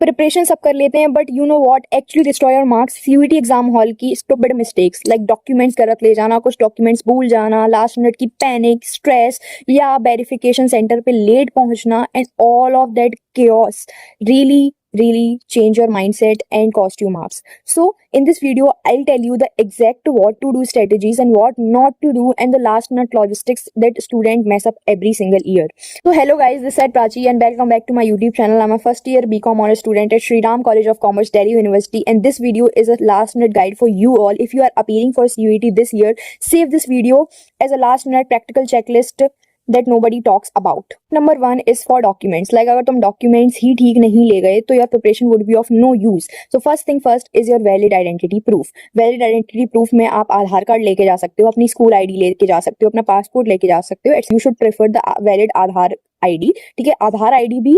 Preparation सब कर लेते हैं, but you know what actually destroy your marks? CUET exam hall की स्टूपिड मिस्टेक्स, लाइक डॉक्यूमेंट्स गलत ले जाना, कुछ डॉक्यूमेंट्स भूल जाना, लास्ट मिनट की पैनिक, स्ट्रेस, या वेरिफिकेशन सेंटर पे लेट पहुंचना, and all of that chaos really change your mindset and cost you marks. So in this video I'll tell you the exact what to do strategies and what not to do, and the last minute logistics that student mess up every single year. So hello guys, this is Prachi and welcome back to my YouTube channel. I'm a first year BCom honors student at Sri Ram College of Commerce, Delhi University, and this video is a last minute guide for you all. If you are appearing for CUET this year, save this video as a last minute practical checklist that nobody talks about. Number 1 is for documents. Like अगर तुम documents ही ठीक नहीं ले गए तो your preparation would be of no use. So first thing first is your valid identity proof. Valid identity proof में आप आधार card लेके जा सकते हो, अपनी स्कूल आईडी लेके जा सकते हो, अपना पासपोर्ट लेके जा सकते हो. You should prefer the valid Aadhaar ID. ठीक है, आधार आईडी भी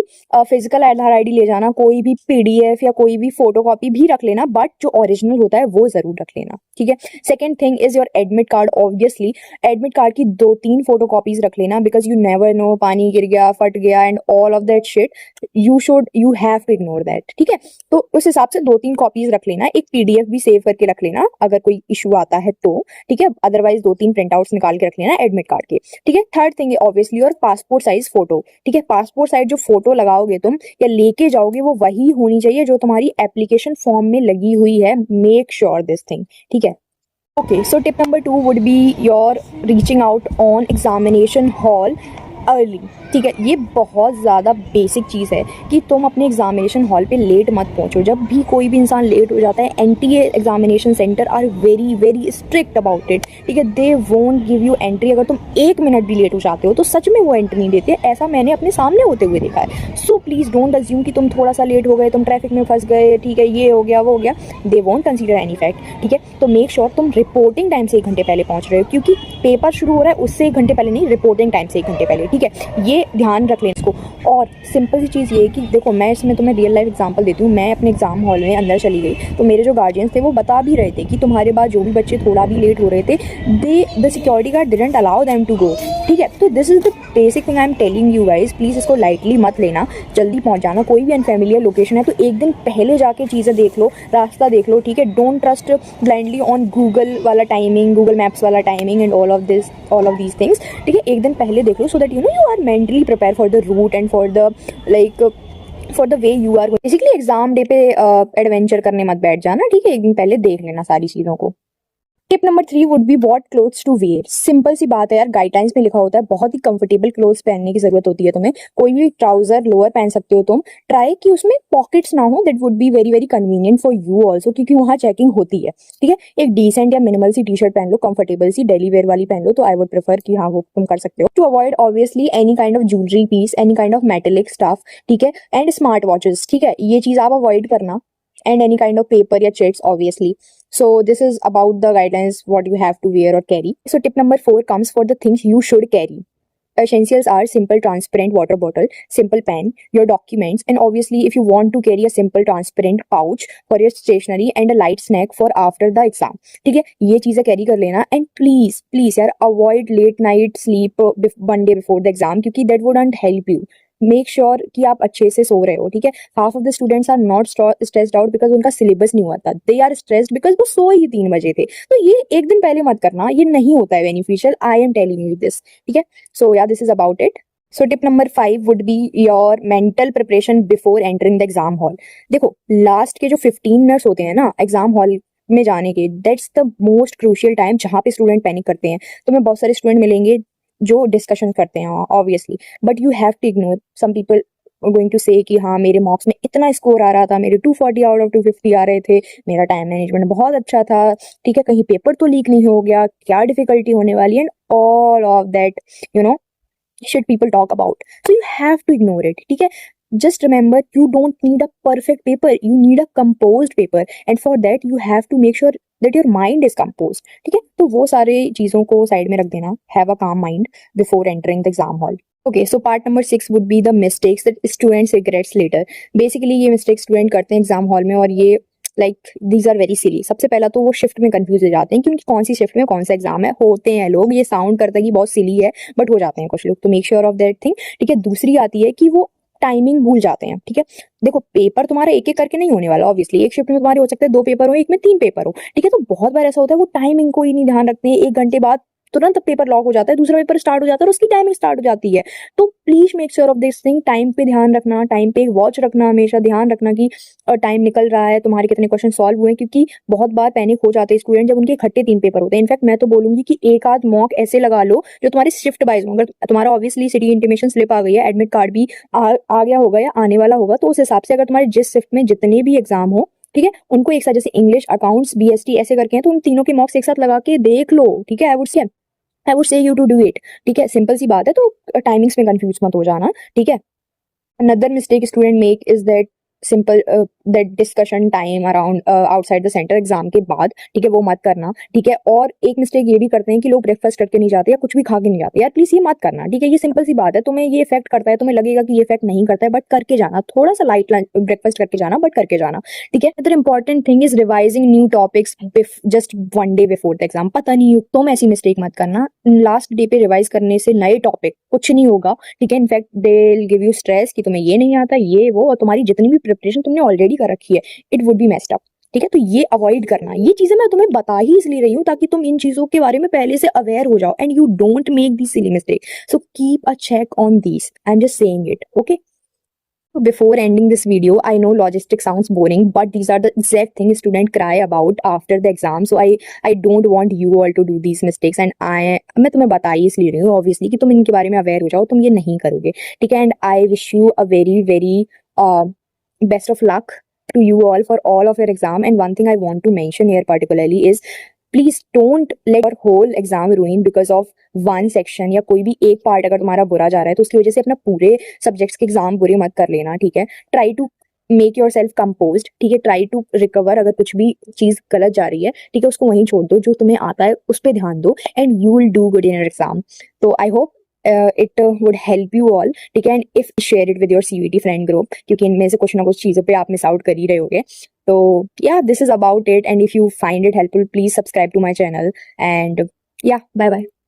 फिजिकल आधार आईडी ले जाना, कोई भी पीडीएफ या कोई भी फोटोकॉपी भी रख लेना, बट जो ओरिजिनल होता है वो जरूर रख लेना. ठीक है. Second thing is your admit card. Obviously admit card की 2-3 फोटोकॉपीज रख लेना, बिकॉज यू नेवर नो, पानी गिर गया, फट गया, and all of that shit. You have to ignore that. ठीक है, तो उस हिसाब से 2-3 कॉपीज रख लेना. एक पीडीएफ भी सेव करके रख लेना अगर कोई इशू आता है तो. ठीक है, अदरवाइज 2-3 प्रिंट आउट्स निकाल के रख लेना एडमिट कार्ड के. ठीक है. Third thing obviously your passport size photo. ठीक है, पासपोर्ट साइज जो फोटो लगाओगे तुम या लेके जाओगे वो वही होनी चाहिए जो तुम्हारी एप्लीकेशन फॉर्म में लगी हुई है. Make sure this thing. ठीक है. Okay, so tip number 2 would be your reaching out on examination hall early. ठीक है, ये बहुत ज़्यादा बेसिक चीज़ है कि तुम अपने एग्जामिनेशन हॉल पे लेट मत पहुंचो. जब भी कोई भी इंसान लेट हो जाता है, NTA examination centre are very strict about it. ठीक है, they won't give you entry. अगर तुम 1 मिनट भी लेट हो जाते हो तो सच में वो एंट्री नहीं देते. ऐसा मैंने अपने सामने होते हुए देखा है. सो प्लीज़ डोंट अज्यूम कि तुम थोड़ा सा लेट हो गए, तुम ट्रैफिक में फंस गए, ठीक है, ये हो गया वो हो गया. They won't consider any fact. ठीक है, तो मेक श्योर तुम रिपोर्टिंग टाइम से 1 घंटे पहले पहुंच रहे हो, क्योंकि पेपर शुरू हो रहा है उससे 1 घंटे पहले नहीं, रिपोर्टिंग टाइम से 1 घंटे पहले. ठीक है, ये ध्यान रख लें इसको. और सिंपल सी चीज़ ये है कि देखो, मैं इसमें तुम्हें रियल लाइफ एग्जांपल देती हूँ. मैं अपने एग्जाम हॉल में अंदर चली गई तो मेरे जो गार्जियंस थे वो बता भी रहे थे कि तुम्हारे बाद जो भी बच्चे थोड़ा भी लेट हो रहे थे, the security guard didn't allow them to go. ठीक है, तो this is the basic thing I am telling you guys. Please इसको लाइटली मत लेना, जल्दी पहुँच जाना. कोई भी अनफेमिलियर लोकेशन है तो 1 दिन पहले जाके चीज़ें देख लो, रास्ता देख लो. ठीक है, don't trust blindly on Google वाला टाइमिंग, गूगल मैप्स वाला timing and all of these things. ठीक है, 1 दिन पहले देख लो so that you are mentally prepare for the route and for the way you are. Basically exam day पे adventure करने मत बैठ जाना. ठीक है, 1 दिन पहले देख लेना सारी चीज़ों को. Tip number 3 would be what clothes to wear. Simple सी बात है यार, गाइडलाइंस में लिखा होता है बहुत ही कंफर्टेबल क्लोथ्स पहनने की जरूरत होती है तुम्हें. कोई भी ट्राउजर लोअर पहन सकते हो तुम. ट्राई कि उसमें पॉकेट्स ना हो. That would be very convenient for you also, क्योंकि वहाँ चेकिंग होती है. ठीक है, एक डिसेंट या मिनिमल सी टी शर्ट पहन लो, कंफर्टेबल सी डेली वेयर वाली पहन लो, तो आई वुड प्रेफर कि हाँ वो तुम कर सकते हो. To avoid obviously any kind of jewellery piece, any kind of metallic stuff. ठीक है, एंड स्मार्ट वॉचेस. ठीक है, ये चीज आप अवॉइड करना. And any kind of paper या chits obviously. So this is about the guidelines what you have to wear or carry. So tip number 4 comes for the things you should carry. Essentials are simple transparent water bottle, simple pen, your documents, and obviously if you want to carry a simple transparent pouch for your stationery and a light snack for after the exam. ठीक है, ये चीजें carry कर लेना. And please यार avoid late night sleep 1 day before the exam, क्योंकि that wouldn't help you. Make sure कि आप अच्छे से सो रहे हो. ठीक है, half of the students are not stressed out because उनका सिलेबस नहीं हुआ था. दे आर स्ट्रेस्ड बिकॉज वो सो ही 3 बजे थे. तो ये 1 दिन पहले मत करना, ये नहीं होता है beneficial. I am telling you this. ठीक है, सो या this is about it. So tip number 5 would be your mental preparation before entering the exam hall. देखो, लास्ट के जो 15 मिनट्स होते हैं ना एग्जाम हॉल में जाने के, that's the most crucial time जहाँ पे स्टूडेंट पैनिक करते हैं. तुम्हें बहुत सारे स्टूडेंट मिलेंगे जो डिस्कशन करते हैं obviously, but you have to ignore. Some people going to say कि हाँ मेरे मार्क्स में इतना स्कोर आ रहा था, मेरे 240 आउट ऑफ 250 आ रहे थे, मेरा टाइम मैनेजमेंट बहुत अच्छा था. ठीक है, कहीं पेपर तो लीक नहीं हो गया, क्या डिफिकल्टी होने वाली है, and all of that should people talk about. So you have to ignore it. ठीक है, just remember you don't need a perfect paper, you need a composed paper, and for that you have to make sure that your mind is composed. ठीक है, तो वो सारे चीजों को side में रख देना. Have a calm mind before entering the exam hall. Okay, so part number 6 would be the mistakes that students regrets later. Basically ये mistakes student करते हैं एग्जाम हॉल में, और ये like these are very silly. सबसे पहला तो वो शिफ्ट में कंफ्यूज हो जाते हैं कि उनकी कौन सी शिफ्ट में कौन सा एग्जाम है. होते हैं लोग, ये साउंड करता है कि बहुत सिली है बट हो जाते हैं कुछ लोग, तो make sure of that thing. ठीक है, दूसरी आती है कि वो टाइमिंग भूल जाते हैं, ठीक है। देखो पेपर तुम्हारा एक एक करके नहीं होने वाला, ऑब्वियसली एक शिफ्ट में तुम्हारे हो सकते हैं 2 पेपर हो, एक में 3 पेपर हो, ठीक है। तो बहुत बार ऐसा होता है वो टाइमिंग को ही नहीं ध्यान रखते हैं, 1 घंटे बाद तुरंत पेपर लॉक हो जाता है, दूसरा पेपर स्टार्ट हो जाता है और उसकी टाइमिंग स्टार्ट हो जाती है। तो please make sure of this thing, time पे ध्यान रखना, टाइम पे एक वॉच रखना, हमेशा ध्यान रखना कि टाइम निकल रहा है, तुम्हारे कितने क्वेश्चन सॉल्व हुए हैं, क्योंकि बहुत बार पैनिक हो जाते हैं स्टूडेंट जब उनके इकट्ठे 3 पेपर होते हैं। इनफैक्ट मैं तो बोलूंगी कि एक आध मॉक ऐसे लगा लो जो तुम्हारी शिफ्ट वाइज हो। अगर तुम्हारा ऑब्वियसली सिटी इंटीमेशन स्लिप आ गई है, एडमिट कार्ड भी आ गया होगा या आने वाला होगा, तो उस हिसाब से अगर तुम्हारे जिस शिफ्ट में जितने भी एग्जाम हो, ठीक है, उनको एक साथ जैसे इंग्लिश, अकाउंट्स, बीएसटी ऐसे करके हैं, तो उन तीनों के मॉक्स एक साथ लगा के देख लो, ठीक है। I would say you to do it, ठीक है, सिंपल सी बात है। तो टाइमिंग्स में कंफ्यूज मत हो जाना, ठीक है। Another mistake student make is that simple that discussion time around outside the centre exam के बाद, ठीक है, वो मत करना, ठीक है। और एक मिस्टेक ये भी करते हैं कि लोग ब्रेकफास्ट करके नहीं जाते या कुछ भी खा के नहीं जाते, यार प्लीज ये मत करना, ठीक है। ये सिंपल सी बात है, तुम्हें ये इफेक्ट करता है, तुम्हें लगेगा कि ये इफेक्ट नहीं करता है, बट करके जाना, थोड़ा सा लाइट ब्रेकफास्ट करके जाना, बट करके जाना, ठीक है। Other important thing is revising new topics just 1 day before the exam. पता नहीं, तुम ऐसी मिस्टेक मत करना, लास्ट डे पे रिवाइज करने से नए टॉपिक कुछ नहीं होगा, ठीक है। In fact they will give you stress कि तुम्हें ये नहीं आता, ये वो, और तुम्हारी जितनी भी प्रिपरेशन तुमने ऑलरेडी कर रखी है, it would be messed up, ठीक है। तो ये अवॉइड करना, ये चीजें मैं तुम्हें बता ही इसलिए रही हूँ ताकि तुम इन चीजों के बारे में पहले से अवेयर हो जाओ and you don't make the silly mistake. So keep a check on these, I am just saying it, okay. Before ending this video, I know logistics sounds boring, but these are the exact things students cry about after the exam. So I don't want you all to do these mistakes, and मैं तुम्हें बता ही इसलिए रही हूँ obviously कि तुम इनके बारे में अवेयर हो जाओ, तुम ये नहीं करोगे, ठीक है। And I wish you a very best of luck to you all for all of your exam. And one thing I want to mention here particularly is please don't let your whole exam ruin because of one section या कोई भी एक part अगर तुम्हारा बुरा जा रहा है तो उसकी वजह से अपना पूरे सब्जेक्ट्स के एग्जाम बुरे मत कर लेना, ठीक है। Try to make yourself compose, ठीक है। ट्राई टू रिकवर, अगर कुछ भी चीज गलत जा रही है, ठीक है, उसको वहीं छोड़ दो, जो तुम्हें आता है उस पर ध्यान दो, and you will do good in your exam. तो I hope it would help you all, ठीक है। And if share it with your CUET friend group, क्योंकि इनमें से कुछ ना कुछ चीजों पे आप मिस आउट कर ही रहे होगे। तो yeah, this is about it, and if you find it helpful, please subscribe to my channel, and yeah, bye bye.